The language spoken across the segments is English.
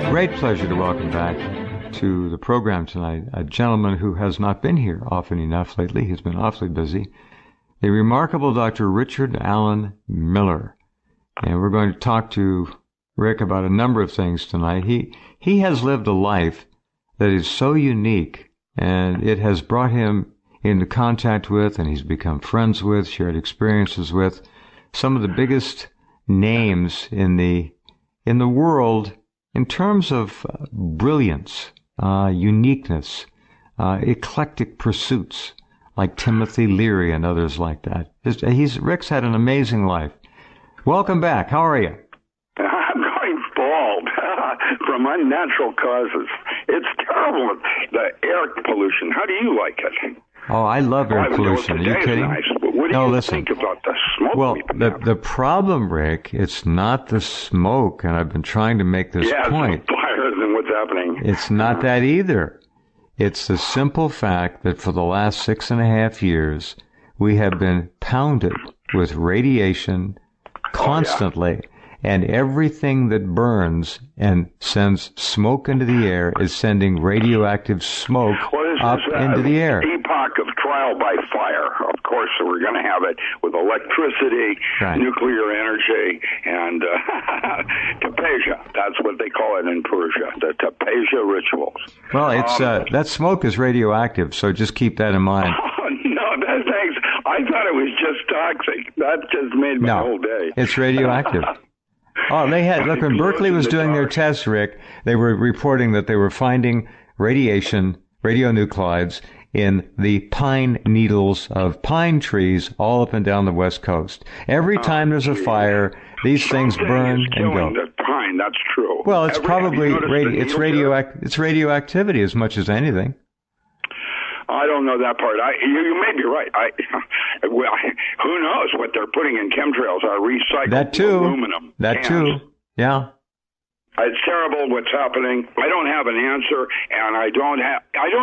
Great pleasure to welcome back to the program tonight a gentleman who has not been here often enough lately. He's been awfully busy. The remarkable Dr. Richard Allen Miller. And we're going to talk to Rick about a number of things tonight. He has lived a life that is so unique, and it has brought him into contact with, and he's become friends with, shared experiences with, some of the biggest names in the world in terms of brilliance, uniqueness, eclectic pursuits, like Timothy Leary and others like that. Rick's had an amazing life. Welcome back. How are you? I'm going bald from unnatural causes. It's terrible, the air pollution. How do you like it? Oh, I love air pollution. Are you kidding? Nice, but what do you think about the smoke? Well, the problem, Rick, it's not the smoke, and I've been trying to make this point. It's higher than what's happening. It's not that either. It's the simple fact that for the last 6.5 years, we have been pounded with radiation constantly, and everything that burns and sends smoke into the air is sending radioactive smoke up into the air. Epoch of trial by fire. Of course, so we're going to have it with electricity, nuclear energy, and tapasya. That's what they call it in Persia, the tapasya rituals. Well, it's that smoke is radioactive, so just keep that in mind. No, thanks. I thought it was just toxic. That just made my whole day. It's radioactive. Oh, they had, look, when Berkeley was doing their tests, Rick, they were reporting that they were finding radionuclides in the pine needles of pine trees all up and down the West Coast. Every time there's a fire, these things burn and go. The pine, that's true. Well, it's probably it's radioactivity as much as anything. I don't know that part. You may be right. Well, who knows what they're putting in chemtrails? Recycled aluminum. That too. Yeah. It's terrible what's happening. I don't have an answer, and I don't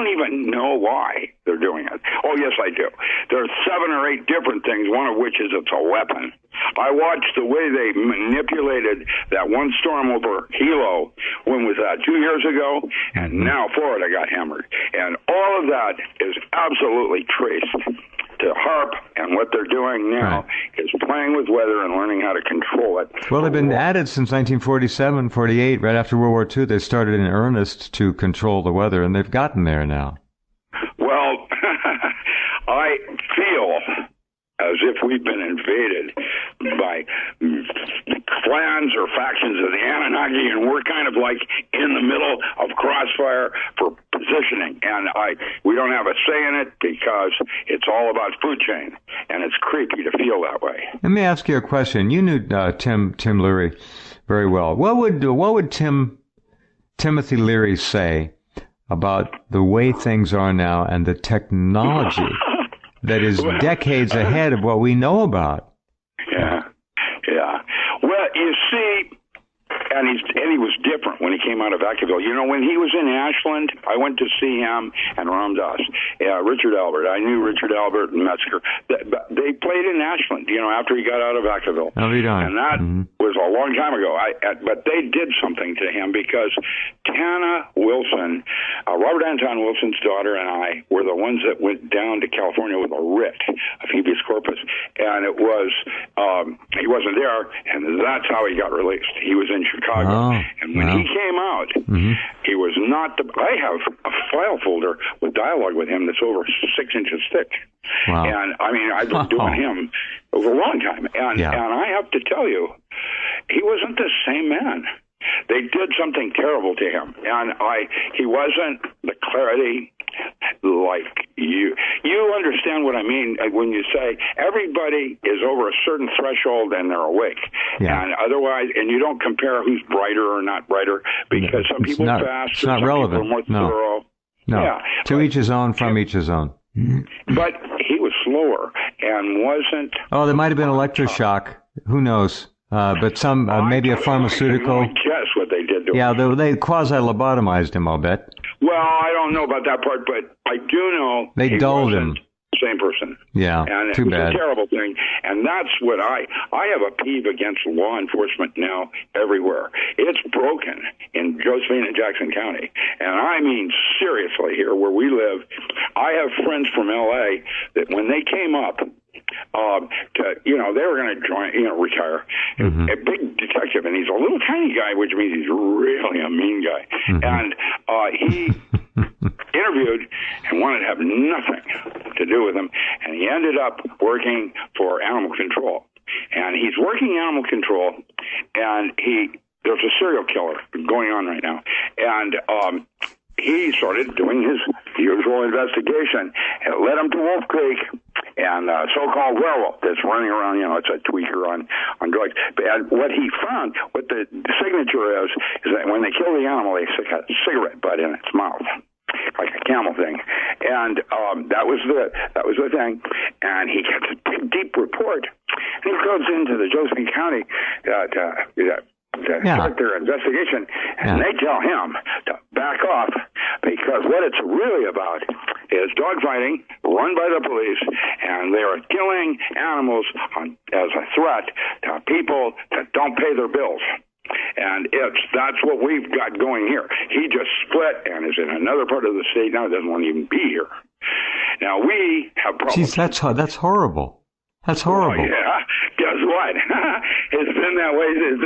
even know why they're doing it. Oh, yes, I do. There's 7 or 8 different things, one of which is it's a weapon. I watched the way they manipulated that one storm over Hilo. When was that? 2 years ago? And now Florida got hammered. And all of that is absolutely traced to HAARP, and what they're doing now is playing with weather and learning how to control it. Well, they've been at it since 1947, 48. Right after World War II, they started in earnest to control the weather, and they've gotten there now. Well, I feel as if we've been invaded by clans or factions of the Anunnaki, and we're kind of like in the middle of crossfire for positioning. And we don't have a say in it because it's all about food chain, and it's creepy to feel that way. Let me ask you a question. You knew Tim Leary very well. What would Timothy Leary say about the way things are now and the technology that is decades ahead of what we know about? Yeah. Well, you see, and he was different when he came out of Vacaville. You know, when he was in Ashland, I went to see him and Ram Dass, Richard Albert. I knew Richard Albert and Metzger. They played in Ashland, you know, after he got out of Vacaville. And that was a long time ago. But they did something to him because Tana Wilson, Robert Anton Wilson's daughter, and I were the ones that went down to California with a writ of habeas corpus. And it was, he wasn't there, and that's how he got released. He was in Chicago. And when he came out, he was not I have a file folder with dialogue with him that's over 6 inches thick. And I mean, I've been doing him over a long time. And I have to tell you, he wasn't the same man. They did something terrible to him. And he wasn't the clarity like you. You understand what I mean when you say everybody is over a certain threshold and they're awake. And otherwise, and you don't compare who's brighter or not brighter, because some people are faster, it's not some relevant. people are more thorough. No. To each his own, from each his own. But he was slower and wasn't... Oh, there might have been electroshock. Who knows? But some, maybe a pharmaceutical... I guess what they did to him. Yeah, they quasi-lobotomized him, I'll bet. Well, I don't know about that part, but I do know... They dulled him. same person. Yeah, and too bad. It's a terrible thing. And that's what I have a peeve against law enforcement now everywhere. It's broken in Josephine and Jackson County. And I mean seriously here where we live. I have friends from L.A. that when they came up, they were going to join, retire. Mm-hmm. A big detective, and he's a little tiny guy, which means he's really a mean guy. Mm-hmm. And he interviewed and wanted to have nothing to do with him, and he ended up working for animal control. And he's working animal control, and there's a serial killer going on right now, and he started doing his usual investigation. It led him to Wolf Creek and so-called werewolf that's running around, it's a tweaker on drugs. And what he found, what the signature is that when they kill the animal, they stick a cigarette butt in its mouth, like a camel thing. And that was the thing. And he gets a big, deep report. And he goes into the Josephine County start their investigation, and they tell him to back off because what it's really about is dogfighting run by the police, and they are killing animals as a threat to people that don't pay their bills. And that's what we've got going here. He just split and is in another part of the state now. Doesn't want to even be here. Now we have problems. Jeez, that's horrible. That's horrible. Oh, yeah. Guess what? It's been that way. Is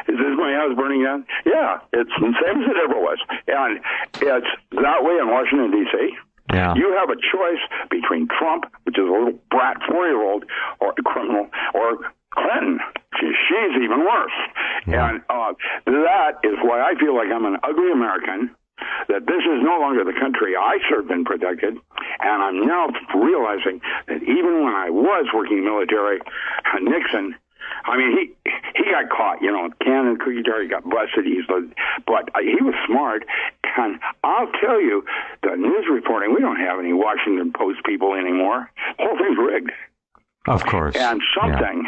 this my house burning down? Yeah, it's the same as it ever was. And it's that way in Washington, D.C. Yeah. You have a choice between Trump, which is a little brat 4-year-old, or a criminal, or Clinton. She's even worse. Yeah. And that is why I feel like I'm an ugly American, that this is no longer the country I served and protected, and I'm now realizing that even when I was working military, Nixon, I mean, he got caught, Cannon cookie jar, he got busted, but he was smart, and I'll tell you, the news reporting, we don't have any Washington Post people anymore. The whole thing's rigged. Of course. And something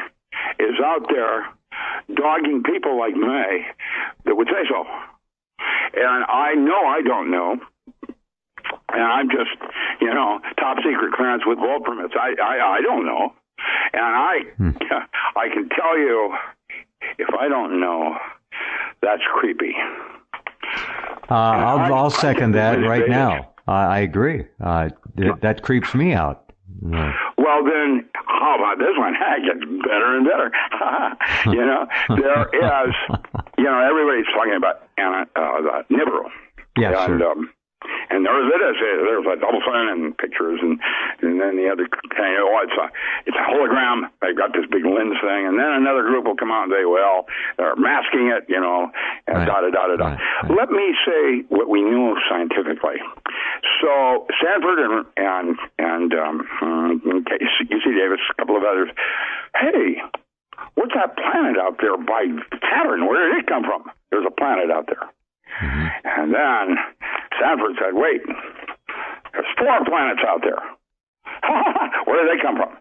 is out there dogging people like me that would say so. And I know I don't know. And I'm just, top secret clearance with vault permits. I don't know. And I can tell you, if I don't know, that's creepy. I'll second that right now. I agree. That creeps me out. Well, then, how about this one? It gets better and better. There is, everybody's talking about Nibiru. Yeah, and, sure. And there's a double sign and pictures, and then the other thing, it's a hologram. They've got this big lens thing, and then another group will come out and say, well, they're masking it, and da-da-da-da-da. Right. Let me say what we knew scientifically. So Stanford and UC Davis, a couple of others, hey, what's that planet out there by Saturn? Where did it come from? There's a planet out there. Mm-hmm. And then Stanford said, wait, there's 4 planets out there. Where did they come from?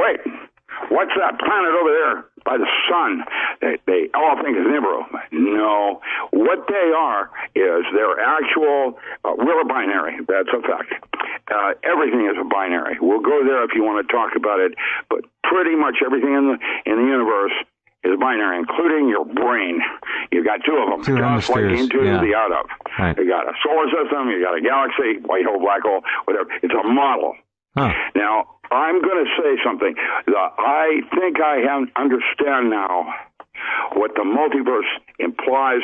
Wait, what's that planet over there by the sun? They all think is Nibiru. No, what they are is they're actual, we're a binary. That's a fact. Everything is a binary. We'll go there if you want to talk about it, but pretty much everything in the universe is binary, including your brain. You got 2 of them, just like into the out of. Right. You got a solar system, you got a galaxy, white hole, black hole, whatever. It's a model. Huh. Now, I'm going to say something. I think I understand now what the multiverse implies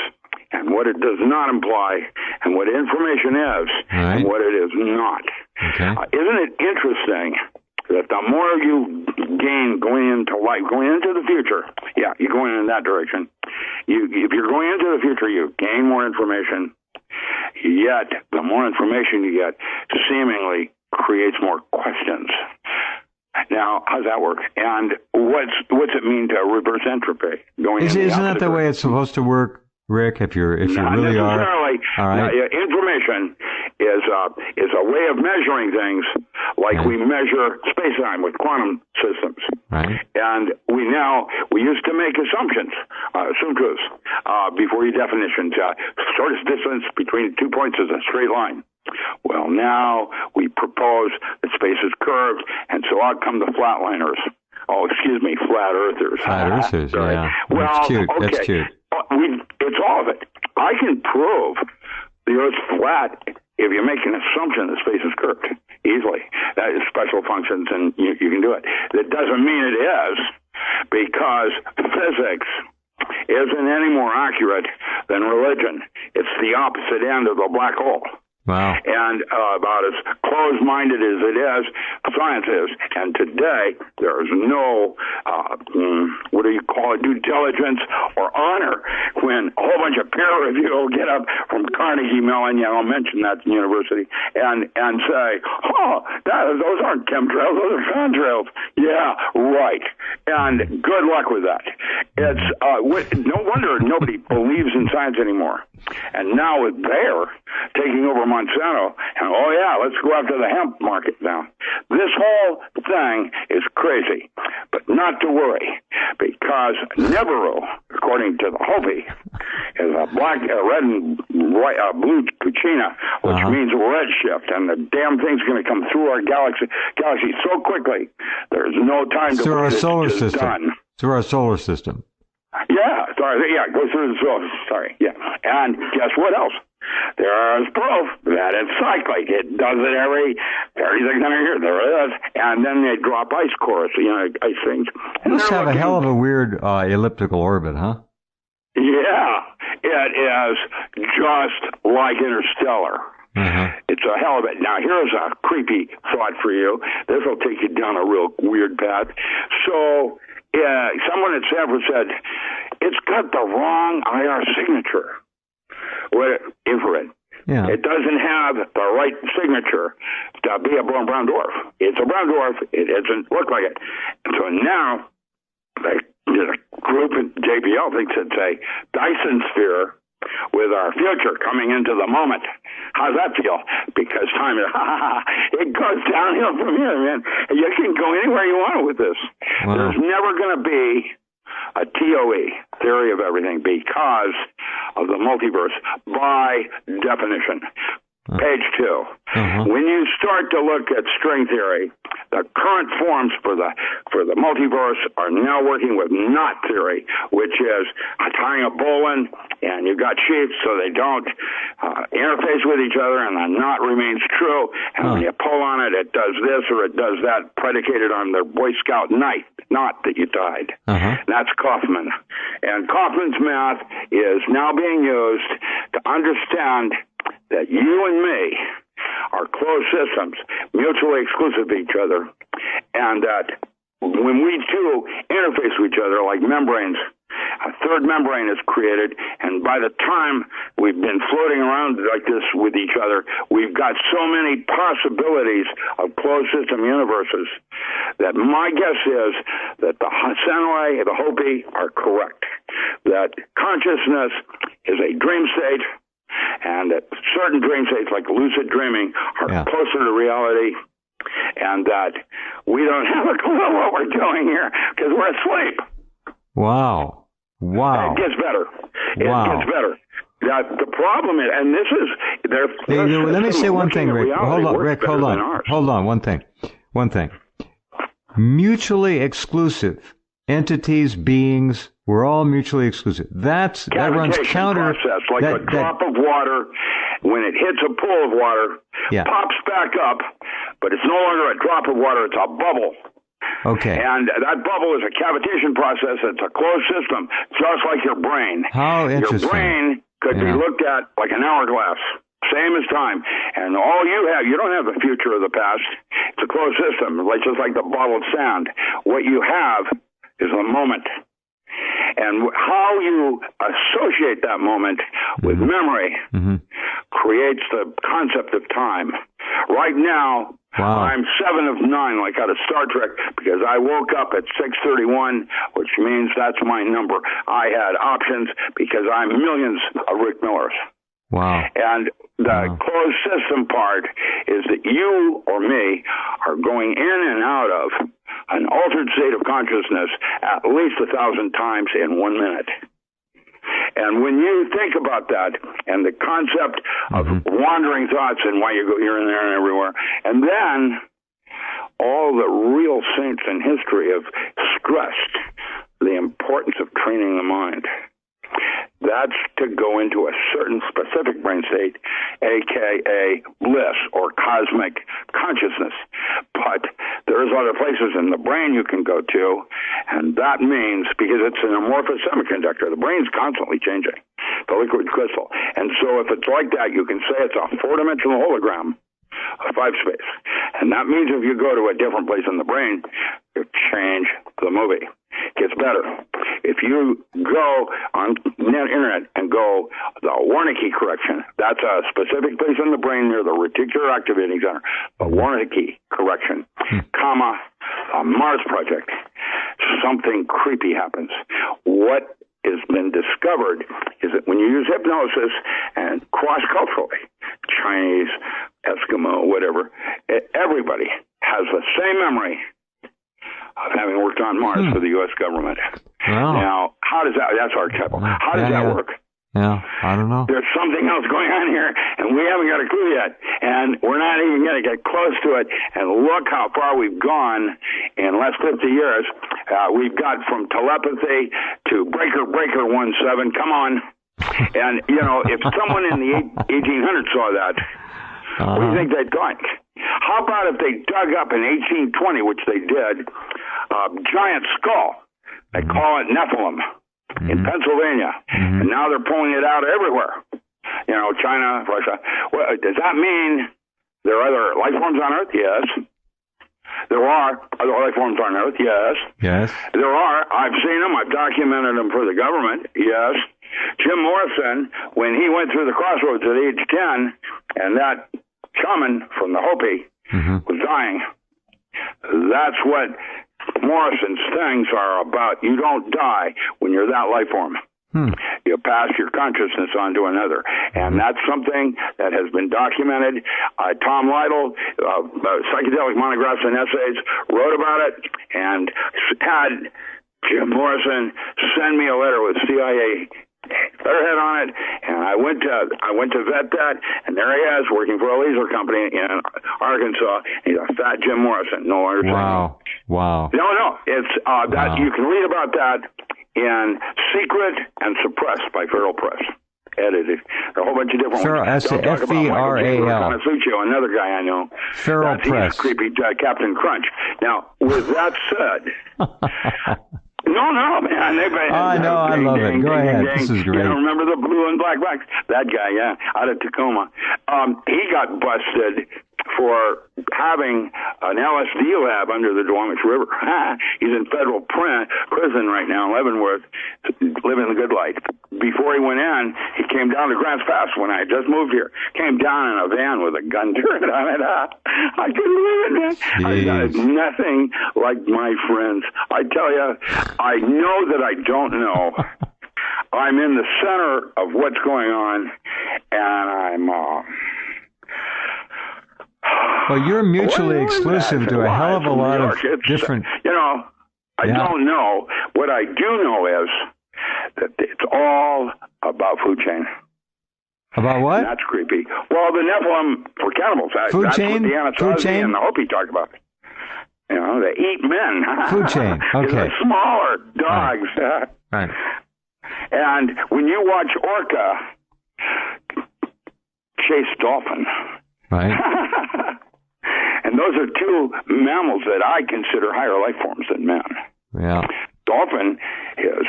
and what it does not imply, and what information is and what it is not. Okay. Isn't it interesting that the more you gain going into life, going into the future, you're going in that direction. If you're going into the future, you gain more information, yet the more information you get seemingly creates more questions. Now, how's that work? And what's it mean to reverse entropy? Isn't that the way it's supposed to work, Rick? If you really are, all right. Information is a way of measuring things, like we measure space-time with quantum systems. Right. And we used to make assumptions, assume truths, before your definitions. Shortest distance between 2 points is a straight line. Well, now we propose that space is curved, and so out come the flatliners. Oh, excuse me, flat earthers. Flat earthers, yeah. Well, that's cute. Okay. That's cute. It's all of it. I can prove the Earth's flat if you make an assumption that space is curved easily. That is special functions, and you can do it. That doesn't mean it is, because physics isn't any more accurate than religion. It's the opposite end of the black hole. Wow. And about as closed-minded as it is, science is. And today, there is no, what do you call it, due diligence or honor when a whole bunch of peer review will get up from Carnegie Mellon, I'll mention that university, and say, those aren't chemtrails, those are contrails. Yeah, right. And good luck with that. It's no wonder nobody believes in science anymore. And now with Bayer taking over Monsanto, and let's go after the hemp market now. This whole thing is crazy, but not to worry, because Nibiru, according to the Hopi, is a red and blue cucina, which means redshift, and the damn thing's going to come through our galaxy so quickly. There's no time to through our solar system. Done. Through our solar system. Go through the solar. And guess what else? There's proof that it's cyclic. It does it every 3600 years. There it is. And then they drop ice cores, ice things. It must have a hell of a weird elliptical orbit, huh? Yeah, it is just like interstellar. It's a hell of it. Now, here's a creepy thought for you. This will take you down a real weird path. So, someone at Stanford said, it's got the wrong IR signature. Infrared. Yeah. It doesn't have the right signature to be a brown dwarf. It's a brown dwarf. It doesn't look like it. And so now, there's a group at JPL thinks it's a Dyson sphere with our future coming into the moment. How's that feel? Because time is, it goes downhill from here, man. You can go anywhere you want with this. Wow. There's never going to be a TOE, theory of everything, because of the multiverse by definition. Page 2. When you start to look at string theory, the current forms for the multiverse are now working with knot theory, which is tying a bowline, and you've got sheaves so they don't interface with each other, and the knot remains true. And when you pull on it, it does this or it does that, predicated on the Boy Scout knot that you tied. That's Kaufman. And Kaufman's math is now being used to understand that you and me are closed systems, mutually exclusive to each other, and that when we two interface with each other like membranes, a third membrane is created, and by the time we've been floating around like this with each other, we've got so many possibilities of closed system universes that my guess is that the Senway, the Hopi are correct, that consciousness is a dream state, and that certain dream states, like lucid dreaming, are closer to reality, and that we don't have a clue what we're doing here because we're asleep. Wow. It gets better. It gets better. Now, the problem is, and this is... let me say one thing, Rick. Hold on. One thing. Mutually exclusive entities, beings, we're all mutually exclusive. That runs counter... process, like a drop of water, when it hits a pool of water, pops back up, but it's no longer a drop of water, it's a bubble. Okay. And that bubble is a cavitation process. It's a closed system, just like your brain. How interesting. Your brain could be looked at like an hourglass, same as time. And all you don't have the future or the past. It's a closed system, just like the bottled sand. What you have is the moment. And how you associate that moment with memory creates the concept of time. Right now, I'm 7 of 9, like out of Star Trek, because I woke up at 6:31, which means that's my number. I had options because I'm millions of Rick Millers. Wow. And the closed system part is that you or me are going in and out of an altered state of consciousness at least 1,000 times in 1 minute. And when you think about that and the concept of wandering thoughts and why you go here and there and everywhere, and then all the real saints in history have stressed the importance of training the mind. That's to go into a certain specific brain state, a.k.a. bliss or cosmic consciousness. But there's other places in the brain you can go to, and that means, because it's an amorphous semiconductor, the brain's constantly changing, the liquid crystal. And so if it's like that, you can say it's a four-dimensional hologram of 5 space. And that means if you go to a different place in the brain, you change the movie. Gets better. If you go on the internet and go the Wernicke correction, that's a specific place in the brain near the reticular activating center. The Wernicke correction, comma, a Mars project. Something creepy happens. What has been discovered is that when you use hypnosis and cross-culturally, Chinese, Eskimo, whatever, everybody has the same memory of having worked on Mars for the U.S. government. Wow. Now, how does that, that's archetypal. How does that work? Yeah, I don't know. There's something else going on here, and we haven't got a clue yet, and we're not even going to get close to it, and look how far we've gone in the last 50 years. We've got from telepathy to breaker 17, come on. And, you know, if someone in the 1800s saw that, what do you think they'd think? How about if they dug up in 1820, which they did, a giant skull? They call it Nephilim in Pennsylvania. And now they're pulling it out everywhere. You know, China, Russia. Well, does that mean there are other life forms on Earth? Yes. There are other life forms on Earth? Yes. Yes. There are. I've seen them. I've documented them for the government? Yes. Jim Morrison, when he went through the crossroads at age 10, and that shaman from the Hopi was dying, that's what Morrison's things are about. You don't die when you're that life form. You pass your consciousness on to another. And that's something that has been documented. Tom Lytle, Psychedelic Monographs and Essays, wrote about it and had Jim Morrison send me a letter with CIA letterhead on it, and I went to vet that, and there he is working for a laser company in Arkansas. He's a fat Jim Morrison, no longer training. Wow. No, it's that you can read about that in Secret and Suppressed by Feral Press. Edited. A whole bunch of different ones. F-E-R-A-L. Another guy I know. Feral Press. He's creepy Captain Crunch. Now, with that said... No, man. I know. I love it. Go ahead. This is great. You know, remember the blue and black blacks? That guy, yeah, out of Tacoma. He got busted for having an LSD lab under the Duwamish River. He's in federal prison right now in Leavenworth, living the good life. Before he went in, he came down to Grants Pass when I had just moved here. Came down in a van with a gun turned on it. I couldn't believe it, man. I got nothing like my friends. I tell you, I know that I don't know. I'm in the center of what's going on, and I'm... Well, you're mutually exclusive to a hell of a lot of different... You know, I don't know. What I do know is that it's all about food chain. About what? And that's creepy. Well, the Nephilim for cannibals. That's what the Anasazi and the Hopi talk about. You know, they eat men. Food chain. Okay. They're smaller dogs. Right. And when you watch orca chase dolphin... Right. And those are two mammals that I consider higher life forms than men. Yeah. Dolphin is,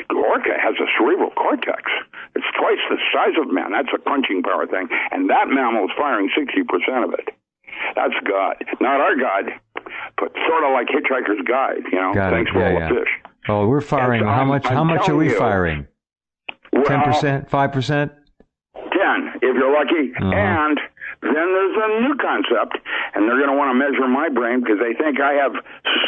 orca has a cerebral cortex. It's twice the size of man. That's a crunching power thing. And that mammal is firing 60% of it. That's God. Not our God, but sort of like Hitchhiker's Guide, you know. Thanks for all the fish. Oh, we're firing. How much are we firing? 10%? 5%? 10, if you're lucky. And then there's a new concept, and they're going to want to measure my brain because they think I have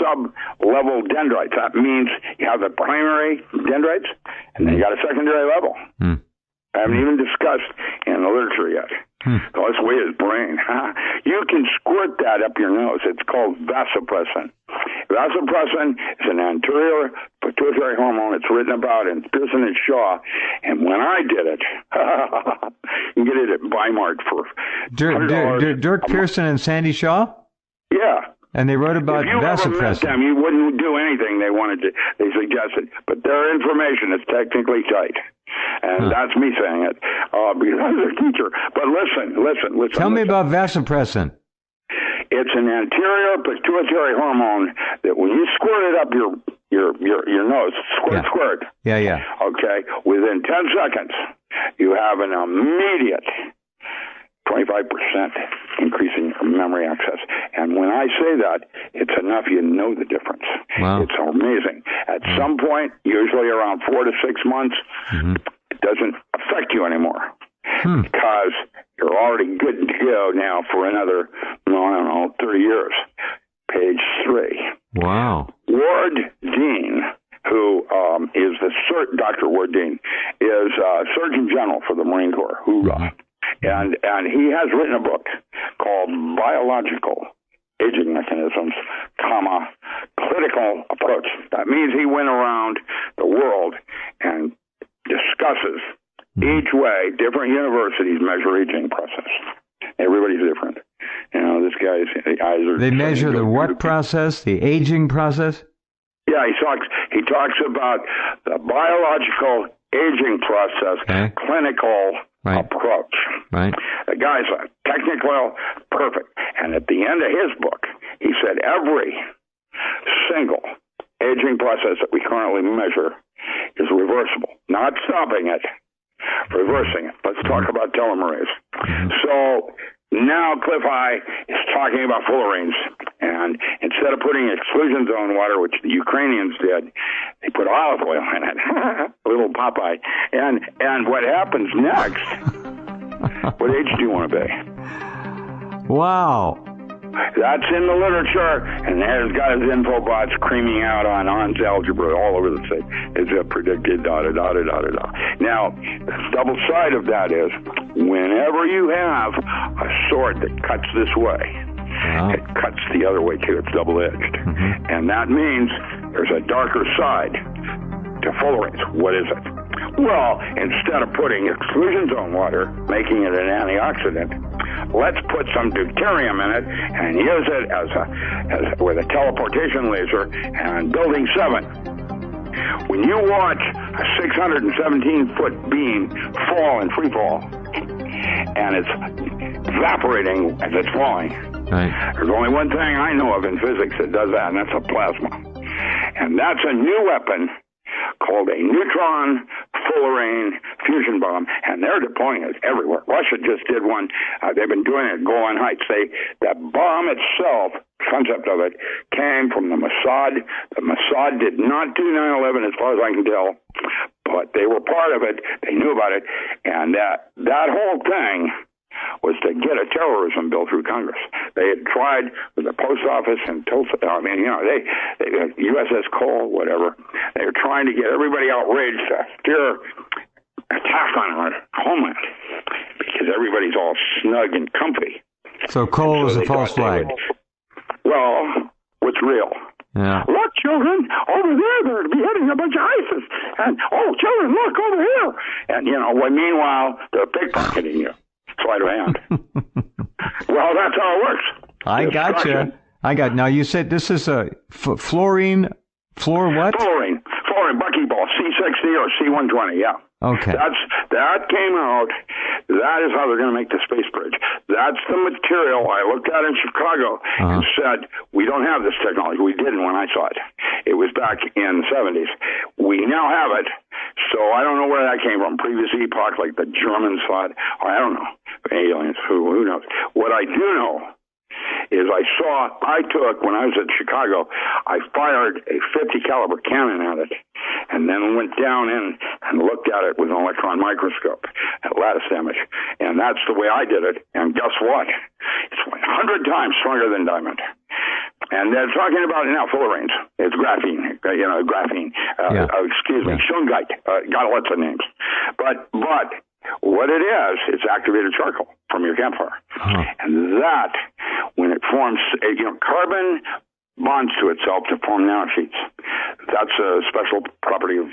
sub-level dendrites. That means you have the primary dendrites, and then you got a secondary level. I haven't even discussed in the literature yet. So let's weigh his brain. You can squirt that up your nose. It's called vasopressin. Vasopressin is an anterior pituitary hormone. It's written about in Pearson and Shaw. And when I did it, you can get it at Weimar for Dirk Pearson and Sandy Shaw? Yeah. And they wrote about vasopressin. If you ever met them, you wouldn't do anything they suggested. But their information is technically tight. And that's me saying it because I was a teacher. But listen. Tell me about vasopressin. It's an anterior pituitary hormone that when you squirt it up your nose, squirt. Yeah. Okay, within 10 seconds, you have an immediate 25% increase in memory access. And when I say that, it's enough you know the difference. Wow. It's amazing. At some point, usually around 4 to 6 months, it doesn't affect you anymore because you're already good to go now for another, 30 years. Page 3. Wow. Ward Dean, who is Dr. Ward Dean, is Surgeon General for the Marine Corps. And he has written a book called Biological Aging Mechanisms, Clinical Approach. That means he went around the world and discusses each way different universities measure aging process. Everybody's different. This guy's eyes are... They measure the what process? The aging process? Yeah, he talks about the biological aging process, clinical approach. Right. The guy's technical, perfect. And at the end of his book, he said every single aging process that we currently measure is reversible. Not stopping it, reversing it. Let's talk about telomerase. So now Cliff High is talking about fullerenes, and instead of putting exclusion zone water, which the Ukrainians did, they put olive oil in it. Little Popeye. And what happens next? What age do you want to be? Wow. That's in the literature, and there's got his info bots creaming out on On's algebra all over the site. It's predicted, Now, the double side of that is, whenever you have a sword that cuts this way, it cuts the other way too. It's double-edged. And that means there's a darker side to fullerenes. What is it? Well, instead of putting exclusion zone water, making it an antioxidant, let's put some deuterium in it and use it as with a teleportation laser and building 7. When you watch a 617-foot beam fall in free fall, and it's evaporating as it's falling, there's only one thing I know of in physics that does that, and that's a plasma. And that's a new weapon called a neutron fullerene fusion bomb, and they're deploying it everywhere. Russia just did one. They've been doing it at Golan Heights. The bomb itself, concept of it, came from the Mossad. The Mossad did not do 9/11 as far as I can tell, but they were part of it. They knew about it, and that whole thing was to get a terrorism bill through Congress. They had tried with the post office and Tulsa. They USS Cole, whatever. They were trying to get everybody outraged to steer attack on our homeland because everybedy's all snug and comfy. So Cole is a false flag. Well, what's real? Yeah. Look, children, over there, they're beheading a bunch of ISIS. And, children, look over here. And, meanwhile, they're pickpocketing you. Sleight of hand. Well, that's how it works. I got. Now you said this is a fluorine. What? Fluorine, buckyball, C60 or C120. Yeah. Okay. That came out. That is how they're going to make the space bridge. That's the material I looked at in Chicago and said, we don't have this technology. We didn't when I saw it. It was back in the 70s. We now have it. So I don't know where that came from. Previous epoch, like the Germans thought, or I don't know. Aliens, who knows? What I do know is when I was at Chicago, I fired a 50 caliber cannon at it and then went down in and looked at it with an electron microscope at lattice damage. And that's the way I did it. And guess what? It's 100 times stronger than diamond. And they're talking about now fullerenes. It's graphene, shungite, got lots of names. But what it is, it's activated charcoal from your campfire. And that, when it forms, carbon bonds to itself to form nanosheets. That's a special property of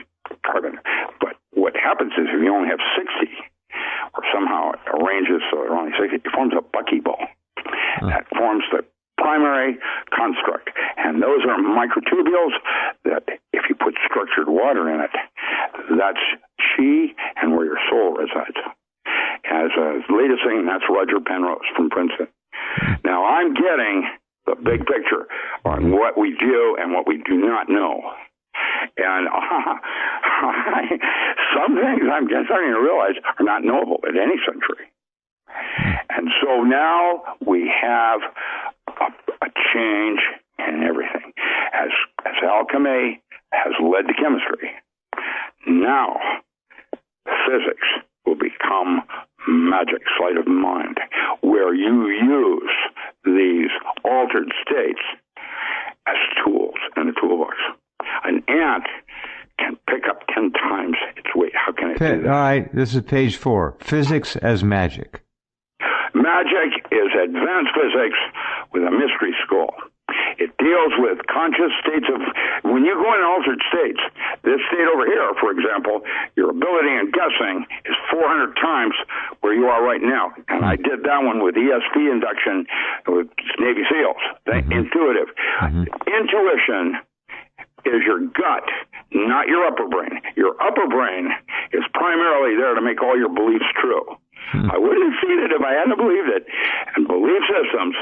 carbon. But what happens is if you only have 60, or somehow it arranges so there are only 60, it forms a buckyball. That forms the primary construct. And those are microtubules that, if you put structured water in it, that's chi and where your soul resides. As a latest thing, that's Roger Penrose from Princeton. Now, I'm getting the big picture on what we do and what we do not know. And some things I'm just starting to realize are not knowable at any century. And so now we have a change in everything. As alchemy has led to chemistry, now physics will become magic, sleight of mind, where you use these altered states as tools in the toolbox. An ant can pick up 10 times its weight. How can it do that? All right, this is page 4. Physics as magic. Magic is advanced physics with a mystery school. It deals with conscious states of, when you go in altered states, this state over here, for example, your ability in guessing is 400 times where you are right now. And I did that one with ESP induction with Navy SEALs. Intuitive. Intuition is your gut, not your upper brain. Your upper brain is primarily there to make all your beliefs true. I wouldn't have seen it if I hadn't believed it. And belief systems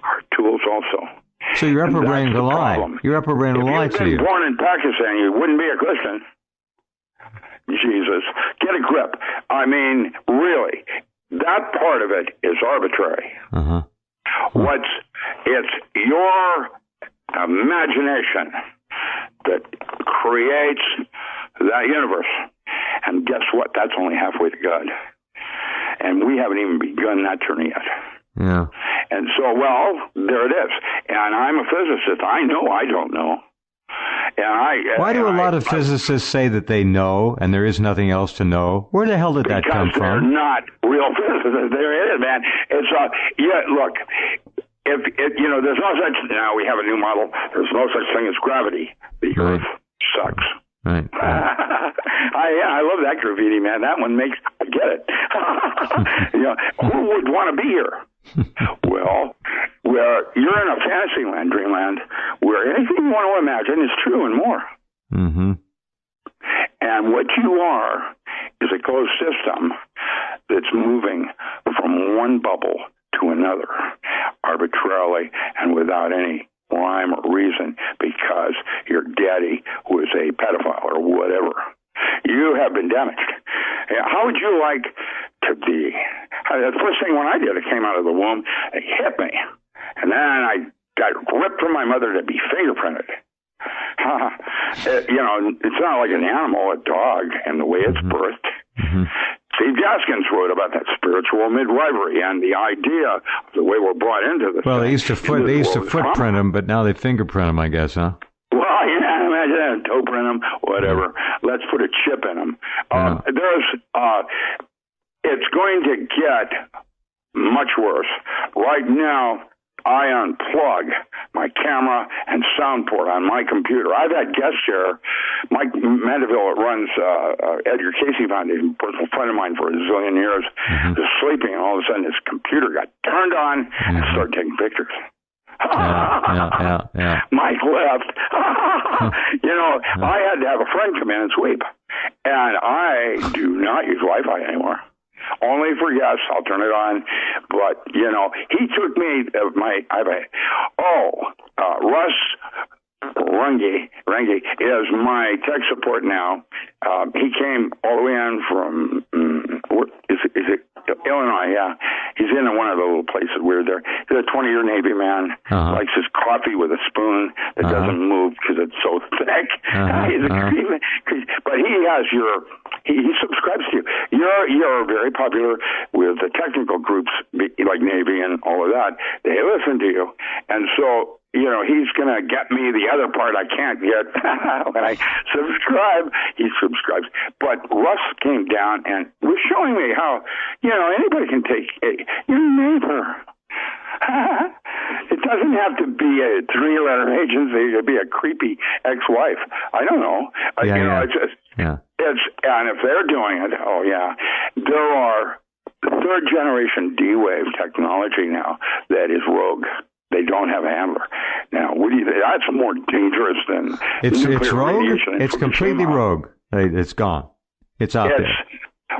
are tools also. So your upper brain will lie. Your upper brain will lie to you. If you've been born in Pakistan, you wouldn't be a Christian. Jesus, get a grip. I mean, really, that part of it is arbitrary. It's your imagination that creates that universe. And guess what? That's only halfway to God. And we haven't even begun that journey yet. Yeah. And so, there it is. And I'm a physicist. I know I don't know. And why do a lot of physicists say that they know and there is nothing else to know? Where the hell did that come from? They're not real physicists. There it is, man. It's look. If there's no such. Now we have a new model. There's no such thing as gravity. The Earth sucks. Right. I love that graffiti, man. That one makes. I get it. Who would want to be here? Well, where you're in a fantasy land, dreamland, where anything you want to imagine is true and more. And what you are is a closed system that's moving from one bubble to another, arbitrarily and without any rhyme or reason, because your daddy was a pedophile or whatever. You have been damaged. How would you like to be? The first thing when I did, it came out of the womb, it hit me. And then I got ripped from my mother to be fingerprinted. It's not like an animal, a dog, and the way it's birthed. Steve Gaskins wrote about that spiritual midwifery and the idea of the way we're brought into this. Well, they used to footprint them, but now they fingerprint them, I guess, huh? Well, imagine that, toe print them, whatever. Let's put a chip in them. It's going to get much worse. Right now, I unplug my camera and sound port on my computer. I've had guests here. Mike Mandeville runs Edgar Casey Foundation, personal friend of mine for a zillion years, is sleeping, and all of a sudden his computer got turned on and started taking pictures. Mike left. I had to have a friend come in and sweep. And I do not use Wi-Fi anymore. Only for guests, I'll turn it on. But, he took me, Russ Runge is my tech support now. He came all the way in from, is it Illinois, yeah. He's in one of the little places we're there. He's a 20-year Navy man, likes his coffee with a spoon that doesn't move because it's so thick. But he has he subscribes to you. You're very popular with the technical groups like Navy and all of that. They listen to you. And so he's going to get me the other part I can't get. When I subscribe, he subscribes. But Russ came down and was showing me how, anybody can take your neighbor. It doesn't have to be a 3-letter agency. It could be a creepy ex-wife. I don't know. It's just, it's, and if they're doing it, there are third-generation D-Wave technology now that is rogue. They don't have a handler. Now, what do you think? That's more dangerous than it's rogue. It's completely rogue. It's gone. It's out there.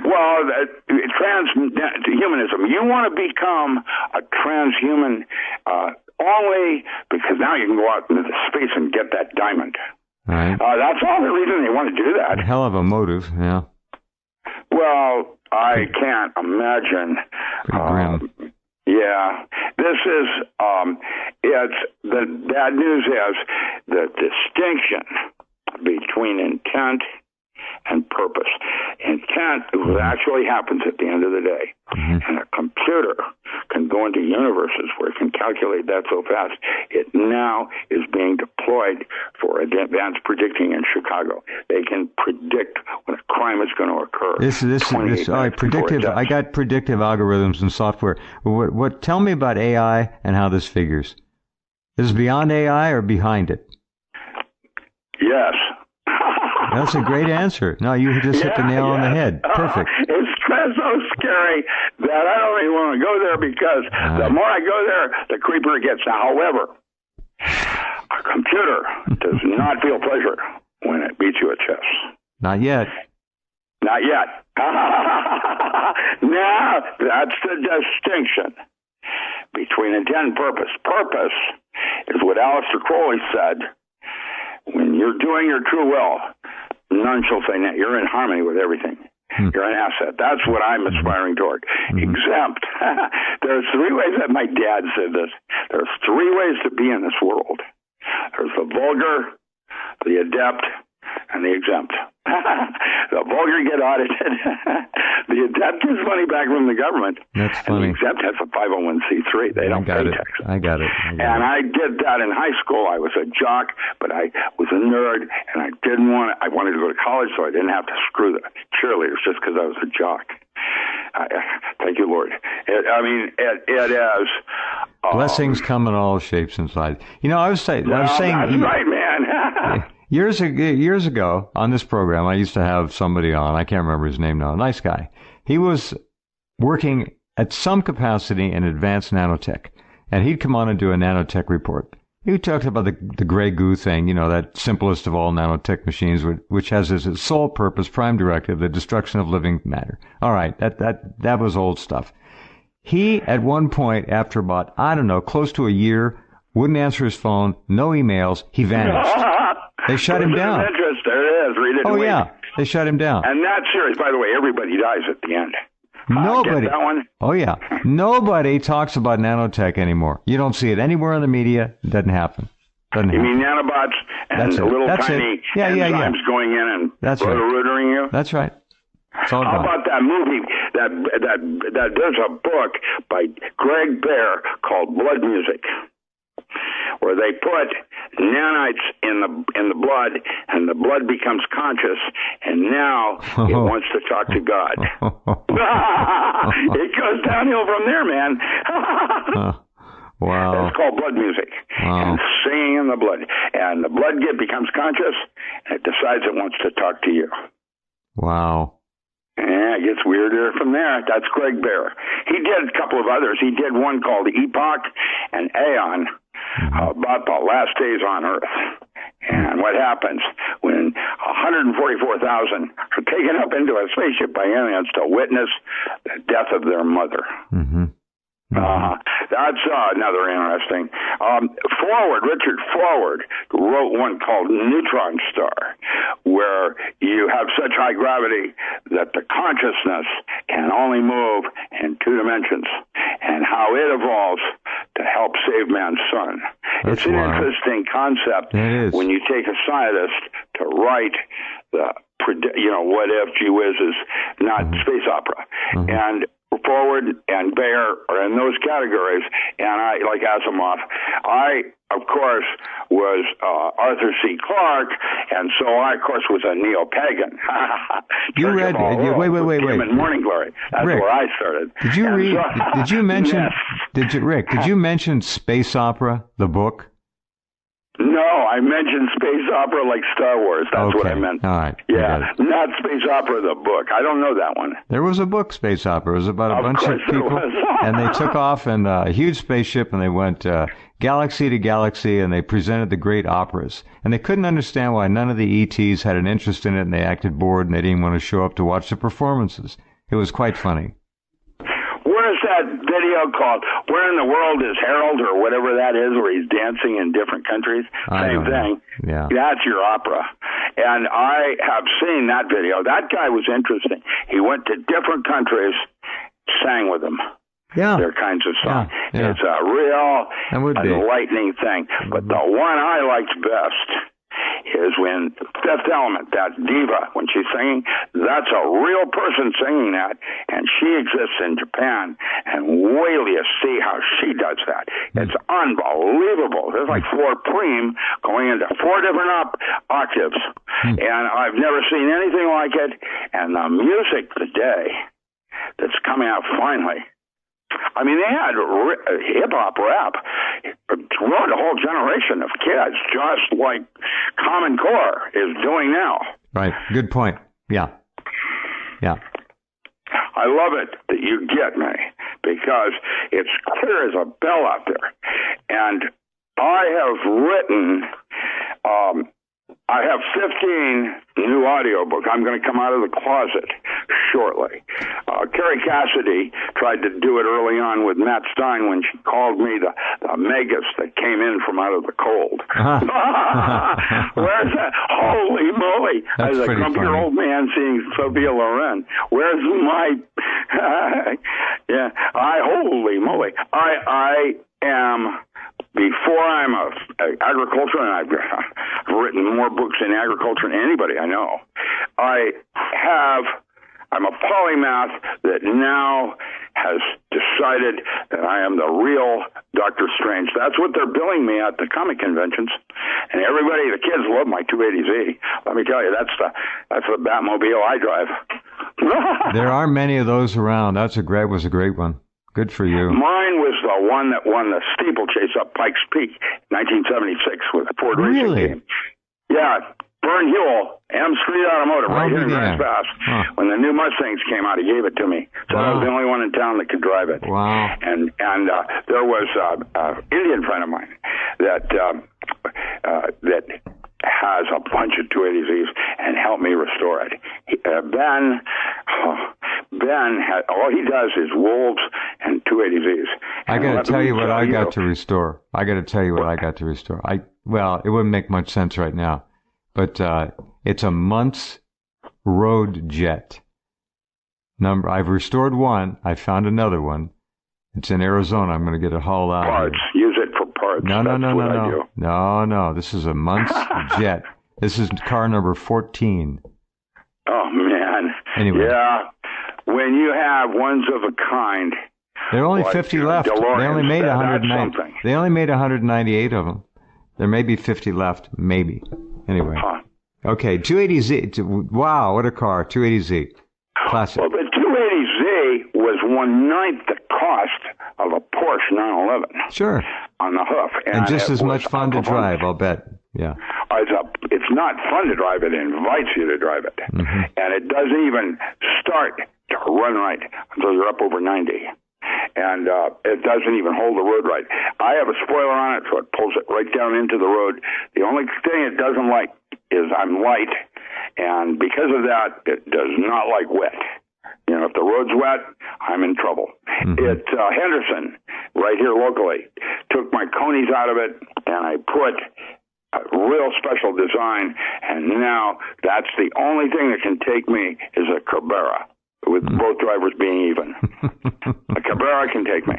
Well, transhumanism. You want to become a transhuman only because now you can go out into the space and get that diamond. Right. That's all the reason they want to do that. A hell of a motive, yeah. Well, I can't imagine. This is, the bad news is the distinction between intent and purpose. Intent actually happens at the end of the day. And a computer can go into universes where it can calculate that so fast. It now is being deployed for advanced predicting in Chicago. They can predict when a crime is going to occur. All right, predictive. I got predictive algorithms and software. What? Tell me about AI and how this figures. Is it beyond AI or behind it? Yes. That's a great answer. No, you just hit the nail on the head. Perfect. It's so scary that I don't even want to go there because the more I go there, the creepier it gets. Now, however, a computer does not feel pleasure when it beats you at chess. Not yet. Not yet. Now, that's the distinction between intent and purpose. Purpose is what Aleister Crowley said. When you're doing your true will, none shall say nay. You're in harmony with everything. You're an asset. That's what I'm aspiring toward. Exempt. There's 3 ways that my dad said this. There's 3 ways to be in this world. There's the vulgar, the adept, and the exempt. The vulgar get audited. The adept gets money back from the government. That's funny. And the exempt has a 501c3. They don't pay taxes. I got it. And I did that in high school. I was a jock, but I was a nerd, and I wanted to go to college, so I didn't have to screw the cheerleaders just because I was a jock. Thank you, Lord. It is. Blessings come in all shapes and sizes. I was saying. That's right, man. Years ago on this program, I used to have somebody on. I can't remember his name now. A nice guy. He was working at some capacity in advanced nanotech, and he'd come on and do a nanotech report. He talked about the gray goo thing, that simplest of all nanotech machines, which has as its sole purpose, prime directive, the destruction of living matter. All right, that was old stuff. He, at one point, after about, close to a year, wouldn't answer his phone, no emails, he vanished. They shut him down. Interest. There it is. Read it. Oh, yeah. They shut him down. And that's serious. By the way, everybody dies at the end. Nobody. Get that one? Oh, yeah. Nobody talks about nanotech anymore. You don't see it anywhere in the media. It doesn't happen. You mean nanobots and little tiny enzymes going in and rotor-rootering you? That's right. How about that movie? That there's a book by Greg Bear called Blood Music, where they put nanites in the blood, and the blood becomes conscious, and now it wants to talk to God. It goes downhill from there, man. Wow. It's called blood music. Wow. And singing in the blood. And the blood becomes conscious, and it decides it wants to talk to you. Wow. Yeah, it gets weirder from there. That's Greg Bear. He did a couple of others. He did one called Epoch and Aeon, about the last days on Earth. And what happens when 144,000 are taken up into a spaceship by aliens to witness the death of their mother. That's another interesting. Richard Forward wrote one called Neutron Star, where you have such high gravity that the consciousness can only move in 2 dimensions, and how it evolves to help save man's son. It's an interesting concept when you take a scientist to write the what if, gee whiz, is not space opera. And Forward and Bayer are in those categories, and I, like Asimov, I, of course, was Arthur C. Clarke, and so I, of course, was a neo-pagan. You read, wait. Morning Glory. That's Rick, where I started. Did you read, did you mention, yes. Rick, did you mention Space Opera, the book? No, I mentioned space opera like Star Wars. That's what I meant. All right. Yeah, not space opera, the book. I don't know that one. There was a book, Space Opera. It was about a bunch of people, and they took off in a huge spaceship, and they went galaxy to galaxy, and they presented the great operas. And they couldn't understand why none of the ETs had an interest in it, and they acted bored, and they didn't want to show up to watch the performances. It was quite funny. Where's that video called? Where in the world is Harold, or whatever that is, where he's dancing in different countries? Same thing. Yeah. That's your opera. And I have seen that video. That guy was interesting. He went to different countries, sang with them. Yeah. Their kinds of songs. Yeah. It's a real enlightening thing. But the one I liked best is when Fifth Element, that diva, when she's singing, that's a real person singing that, and she exists in Japan, and wait till you see how she does that. It's unbelievable. There's like 4 prime going into 4 different octaves, and I've never seen anything like it, and the music today that's coming out finally, I mean, they had hip-hop rap. It wrote a whole generation of kids, just like Common Core is doing now. Right. Good point. Yeah. Yeah. I love it that you get me, because it's clear as a bell out there. And I have written... I have 15 new audiobooks. I'm going to come out of the closet shortly. Carrie Cassidy tried to do it early on with Matt Stein when she called me the Magus that came in from out of the cold. Where's that? Holy moly. That's as a grumpy-old man seeing Sophia Loren. Where's my... holy moly. I am... Before I'm agriculture, and I've written more books in agriculture than anybody I know, I'm a polymath that now has decided that I am the real Dr. Strange. That's what they're billing me at the comic conventions. And everybody, the kids love my 280Z. Let me tell you, that's the Batmobile I drive. There are many of those around. Was a great one. Good for you. Mine was the one that won the steeplechase up Pikes Peak, 1976, with the Ford Racing Team. Yeah, Vern Hewell, M Street Automotive, right here in Grants Pass. When the new Mustangs came out, he gave it to me. So I was the only one in town that could drive it. Wow. And there was an Indian friend of mine that has a bunch of 280Zs and helped me restore it. Ben, all he does is wolves and 280Zs. I got to tell you what I got to restore. Well, it wouldn't make much sense right now, but it's a Muntz Road Jet. I've restored one. I found another one. It's in Arizona. I'm going to get it hauled out. Parts. Use it for parts. No. This is a Muntz Jet. This is car number 14. Oh, man. Anyway. Yeah. When you have ones of a kind. There are only 50 left. DeLorean, they only made 190. They only made 198 of them. There may be 50 left. Maybe. Anyway. Okay. 280Z. Wow. What a car. 280Z. Classic. Well, the 280Z was 1/9 the cost of a Porsche 911. Sure. On the hoof. And just as much fun to drive, I'll bet. Yeah. It's not fun to drive. It invites you to drive it. Mm-hmm. And it doesn't even start to run right until you're up over 90. And it doesn't even hold the road right. I have a spoiler on it, so it pulls it right down into the road. The only thing it doesn't like is I'm light. And because of that, it does not like wet. You know, if the road's wet, I'm in trouble. Mm-hmm. Henderson, right here locally, took my conies out of it, and I put a real special design, and now that's the only thing that can take me is a Cabrera, with both drivers being even. A Cabrera can take me.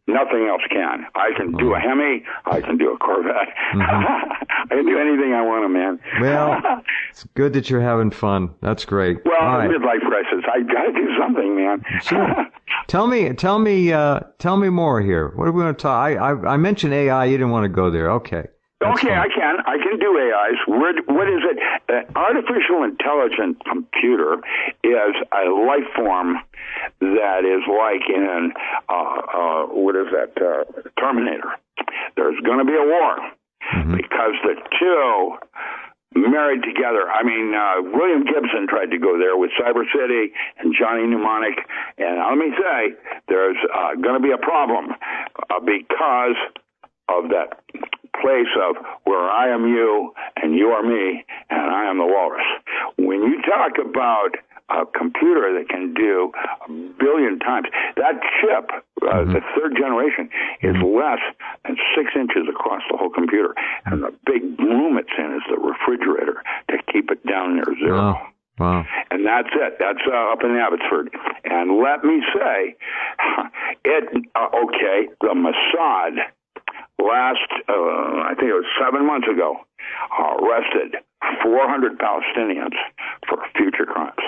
Nothing else can. I can do a Hemi. I can do a Corvette. I can do anything I want, man. Well, it's good that you're having fun. That's great. Well, midlife crisis. I got to do something, man. Sure. Tell me more here. What are we going to talk? I mentioned AI. You didn't want to go there. Okay. Okay, fine. I can do AIs. What is it? Artificial intelligent computer is a life form that is like in Terminator. There's going to be a war because the two married together. I mean, William Gibson tried to go there with Cyber City and Johnny Mnemonic, and let me say, there's going to be a problem because of that place of where I am you and you are me and I am the walrus. When you talk about a computer that can do 1 billion times, that chip, the third generation, is less than 6 inches across the whole computer. And the big room it's in is the refrigerator to keep it down near zero. Wow. And that's it. That's up in Abbotsford. And let me say, the Mossad I think it was 7 months ago, arrested 400 Palestinians for future crimes.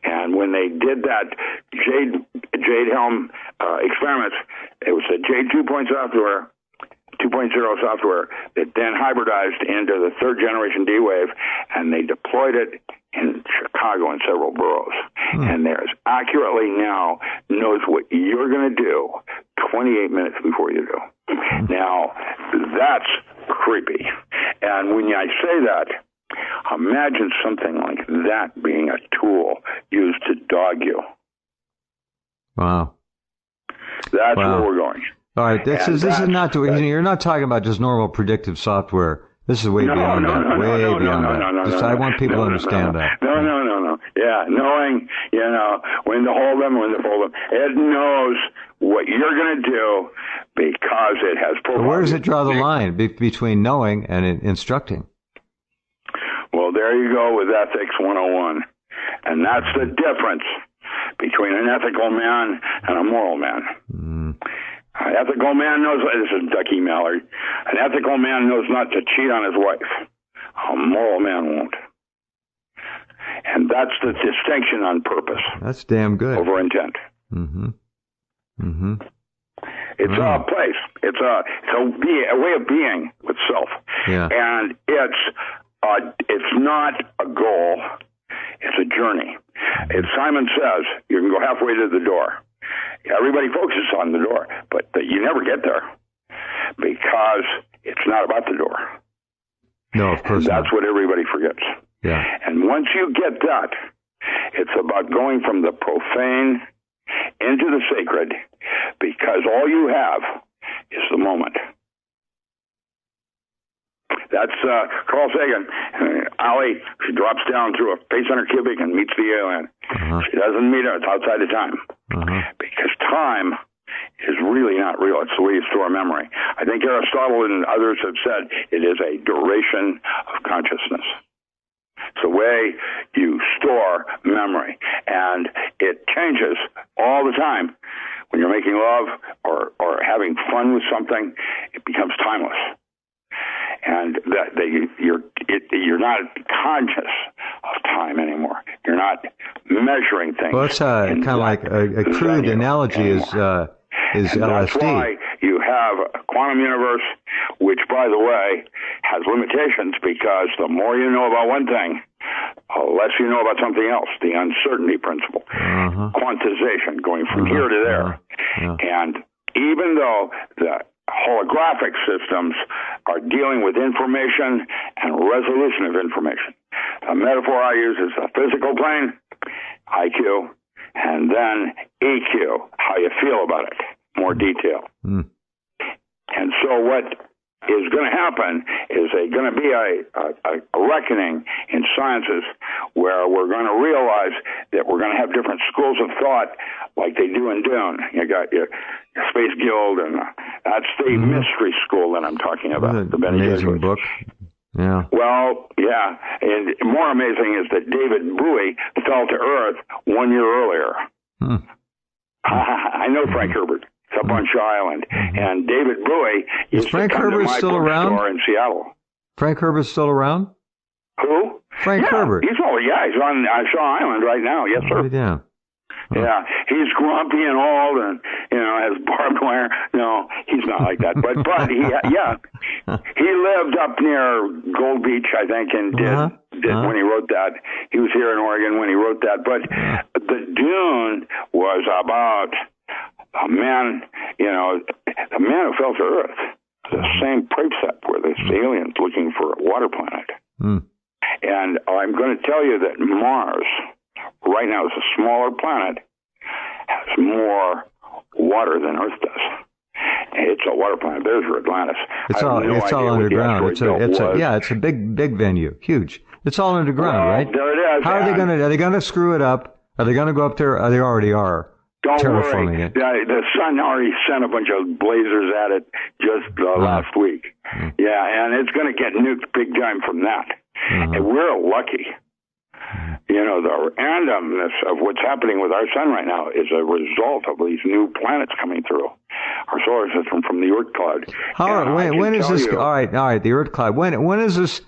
And when they did that Jade Helm experiments, it was the Jade 2.0 software that then hybridized into the third generation D-Wave, and they deployed it in Chicago and several boroughs. And there's accurately now knows what you're going to do 28 minutes before you do. Now, that's creepy. And when I say that, imagine something like that being a tool used to dog you. Wow. That's where we're going. All right, this is not you're not talking about just normal predictive software. This is way beyond that. Way beyond that. I want people to understand that. No. Yeah, knowing, when to hold them, when to fold them. It knows what you're going to do because it has provided. Where does it draw the line between knowing and instructing? Well, there you go with Ethics 101. And that's the difference between an ethical man and a moral man. An ethical man knows, this is Ducky Mallard, an ethical man knows not to cheat on his wife. A moral man won't. And that's the distinction on purpose. That's damn good. Over intent. It's a place. It's a way of being with self. Yeah. And it's not a goal. It's a journey. As Simon says, you can go halfway to the door. Everybody focuses on the door, but you never get there because it's not about the door. No, of course not. That's what everybody forgets. Yeah. And once you get that, it's about going from the profane into the sacred because all you have is the moment. That's Carl Sagan. Allie, she drops down through a face center cubic and meets the alien. She doesn't meet her. It's outside of time. Because time is really not real. It's the way you store memory. I think Aristotle and others have said it is a duration of consciousness. It's the way you store memory. And it changes all the time. When you're making love or having fun with something, it becomes timeless. And you're not conscious of time anymore. You're not measuring things. Well, it's kind of like a crude analogy is LSD. That's why you have a quantum universe, which, by the way, has limitations because the more you know about one thing, the less you know about something else. The uncertainty principle, quantization, going from here to there. And even though the holographic systems are dealing with information and resolution of information. The metaphor I use is the physical plane, IQ, and then EQ, how you feel about it, more detail. And so what is going to happen is going to be a reckoning in sciences where we're going to realize that we're going to have different schools of thought like they do in Dune. You got your Space Guild, and that's the mystery school that I'm talking about. The amazing book. Yeah. Well, yeah. And more amazing is that David Bowie fell to Earth 1 year earlier. I know Frank Herbert. It's up on Shaw Island. And David Bowie is Frank Herbert still around? In Seattle. Frank Herbert's still around? Who? Frank Herbert. He's on Shaw Island right now. Yes, sir. Yeah. Yeah, he's grumpy and old, and has barbed wire. No, he's not like that. But he lived up near Gold Beach, I think, and did when he wrote that. He was here in Oregon when he wrote that. But the Dune was about a man, the man who fell to Earth. The same precept where this alien's looking for a water planet. And I'm going to tell you that Mars, right now, is a smaller planet, has more water than Earth does. It's a water planet. There's your Atlantis. It's all underground. It's a big venue, huge. It's all underground, right? There it is. How are they going to screw it up? Are they going to go up there? They already are. Don't worry. The sun already sent a bunch of lasers at it just last week. Yeah, and it's going to get nuked big time from that. And we're lucky. The randomness of what's happening with our sun right now is a result of these new planets coming through our solar system from the Oort cloud. When is this? All right, the Oort cloud. When is this?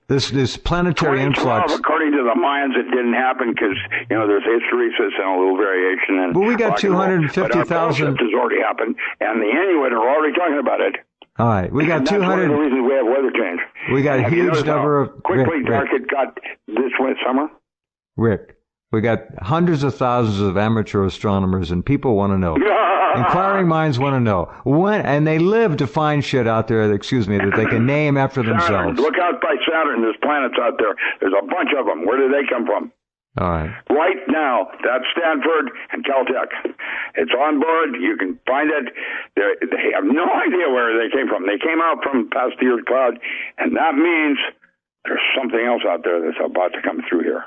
This planetary influx. According to the Mayans, it didn't happen because there's hysteresis and a little variation. But we got 250,000. Has already happened, and the Inuit are already talking about it. All right, we got 200. That's one of the reasons we have weather change. We got a huge number of quickly dark it got this summer. Rick, we got hundreds of thousands of amateur astronomers, and people want to know. Inquiring minds want to know when, and they live to find shit out there. That they can name after themselves. Look out by Saturn. There's planets out there. There's a bunch of them. Where do they come from? All right. Right now, that's Stanford and Caltech. It's on board. You can find it. They have no idea where they came from. They came out from past the Earth cloud, and that means there's something else out there that's about to come through here,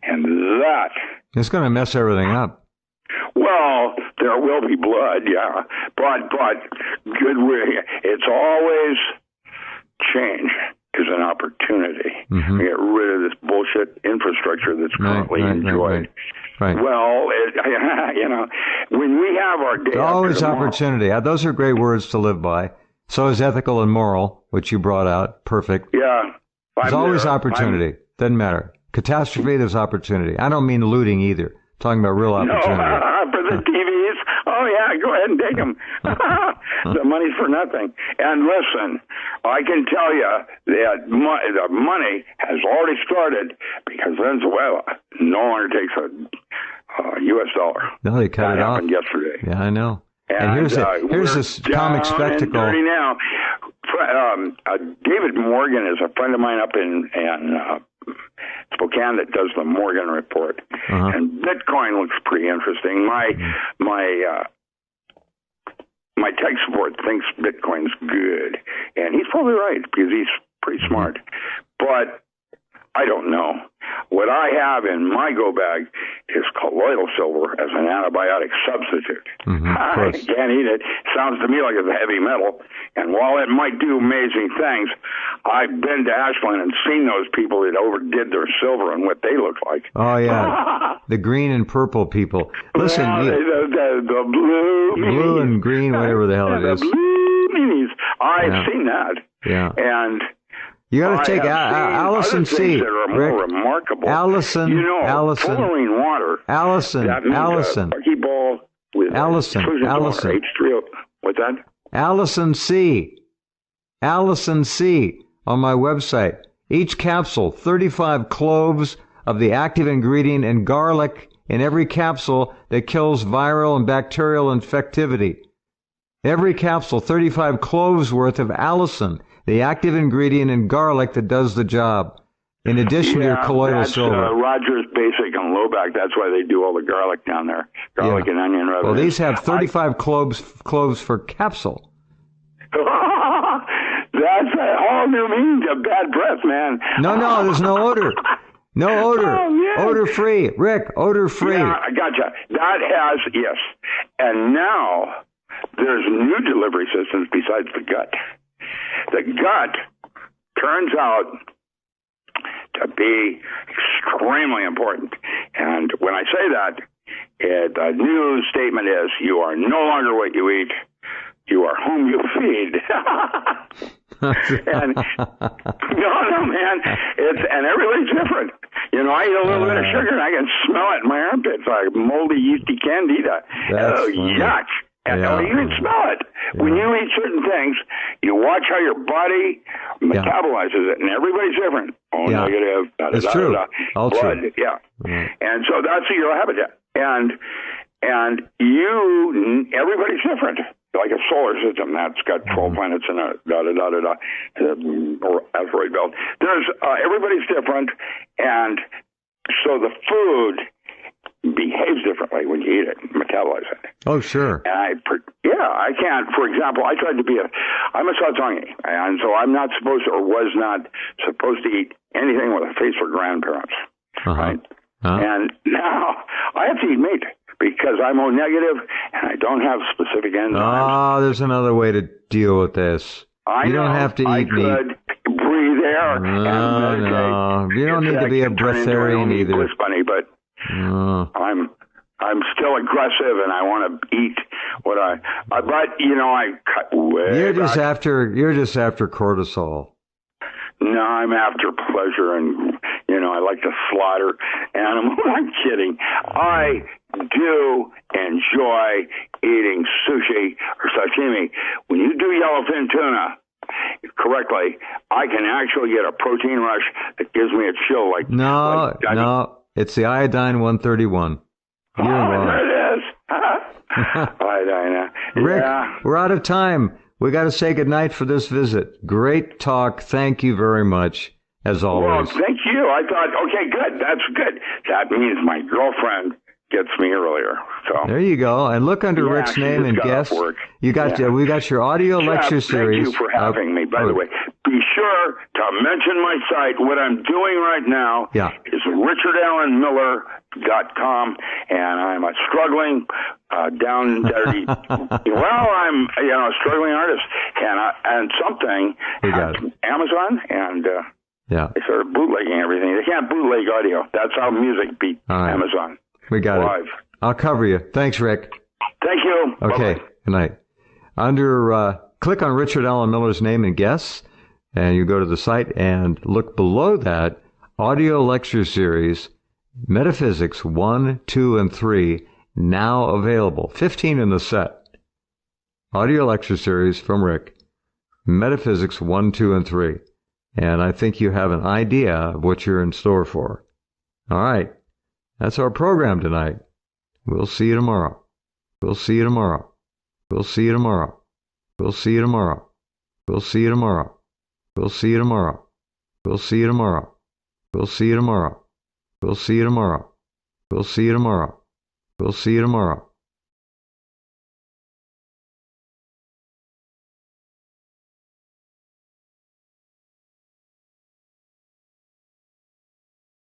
and that it's going to mess everything up. Well, there will be blood, yeah, but good way. It's always change is an opportunity. To get rid of this bullshit infrastructure that's currently enjoyed. Right. Well, when we have our day, always opportunity. Those are great words to live by. So is ethical and moral, which you brought out. Perfect. Yeah. There's always opportunity. Doesn't matter. Catastrophe, there's opportunity. I don't mean looting either. Talking about real opportunity. No, for the TVs. Oh, yeah, go ahead and take them. The money's for nothing. And listen, I can tell you that the money has already started because Venezuela no longer takes a U.S. dollar. No, they cut it off. That happened yesterday. Yeah, I know. And here's this comic spectacle. Dirty now. David Morgan is a friend of mine up in Spokane that does the Morgan Report, and Bitcoin looks pretty interesting. My tech support thinks Bitcoin's good, and he's probably right because he's pretty smart. But I don't know. What I have in my go bag is colloidal silver as an antibiotic substitute. I can't eat it. Sounds to me like it's a heavy metal. And while it might do amazing things, I've been to Ashland and seen those people that overdid their silver and what they look like. Oh, yeah. The green and purple people. Listen. The blue and green, whatever the hell it is. The blue minis. I've seen that. Yeah. And you got to take Allison C. That are more remarkable. Allison. Fluorine water. Allison. Buckyball with Allison. H3O. What's that? Allison C. Allison C. on my website. Each capsule, 35 cloves of the active ingredient and garlic in every capsule that kills viral and bacterial infectivity. Every capsule, 35 cloves worth of allicin, the active ingredient in garlic that does the job. In addition to your colloidal silver. Rogers Basic and Lowback. That's why they do all the garlic down there. Garlic and onion revenue. Well, these have 35 cloves per capsule. That's a whole new meaning of bad breath, man. No, there's no odor. No odor. Oh, yeah. Odor-free. Rick, odor-free. Yeah, I gotcha. That has, yes. And now there's new delivery systems besides the gut. The gut turns out to be extremely important. And when I say that, the new statement is you are no longer what you eat. You are whom you feed. And no, man, and everybody's different. You know, I eat a little bit of sugar and I can smell it in my armpits, like moldy, yeasty candida. Oh, yuck. And you can smell it. Yeah. When you eat certain things, you watch how your body metabolizes it, and everybody's different. Negative. That's true. All blood, true. Yeah. And so that's your habitat. And everybody's different. Like a solar system that's got 12 planets in a or asteroid belt. There's everybody's different, and so the food behaves differently when you eat it, metabolize it. Oh, sure. And I can't. For example, I tried to be I'm a Sautangi, and so I'm not supposed to, or was not supposed to eat anything with a face for grandparents, right? And now I have to eat meat because I'm O negative and I don't have specific enzymes. Oh, there's another way to deal with this. You don't have to eat meat. I could breathe air and meditate. No, you don't need to be a breatharian either. Bliss bunny, but I'm still aggressive and I want to eat what but you know, I cut way You're just after cortisol. No, I'm after pleasure, and you know, I like to slaughter animals. I'm kidding. I do enjoy eating sushi or sashimi. When you do yellowfin tuna correctly, I can actually get a protein rush that gives me a chill. No, it's the iodine 131. You're wrong. There it is. Iodine. Rick, we're out of time. We got to say goodnight for this visit. Great talk. Thank you very much, as always. Well, thank you. I thought, okay, good. That's good. That means my girlfriend gets me earlier. So there you go. And look under Rick's name and guest. We got your audio lecture series. Thank you for having me. By the way, be sure to mention my site. What I'm doing right now is richardallenmiller.com, and I'm a struggling I'm a struggling artist, and something Amazon, and they started bootlegging everything. They can't bootleg audio. That's how music beat Amazon. We got live. it. I'll cover you. Thanks, Rick. Thank you. Okay. Bye-bye. Good night. Click on Richard Allen Miller's name and guests, and you go to the site and look below that audio lecture series, Metaphysics 1, 2, and 3, now available. 15 in the set. Audio lecture series from Rick, Metaphysics 1, 2, and 3. And I think you have an idea of what you're in store for. All right. That's our program tonight. We'll see you tomorrow. We'll see you tomorrow. We'll see you tomorrow. We'll see you tomorrow. We'll see you tomorrow. We'll see you tomorrow. We'll see you tomorrow. We'll see you tomorrow. We'll see you tomorrow. We'll see you tomorrow. We'll see you tomorrow.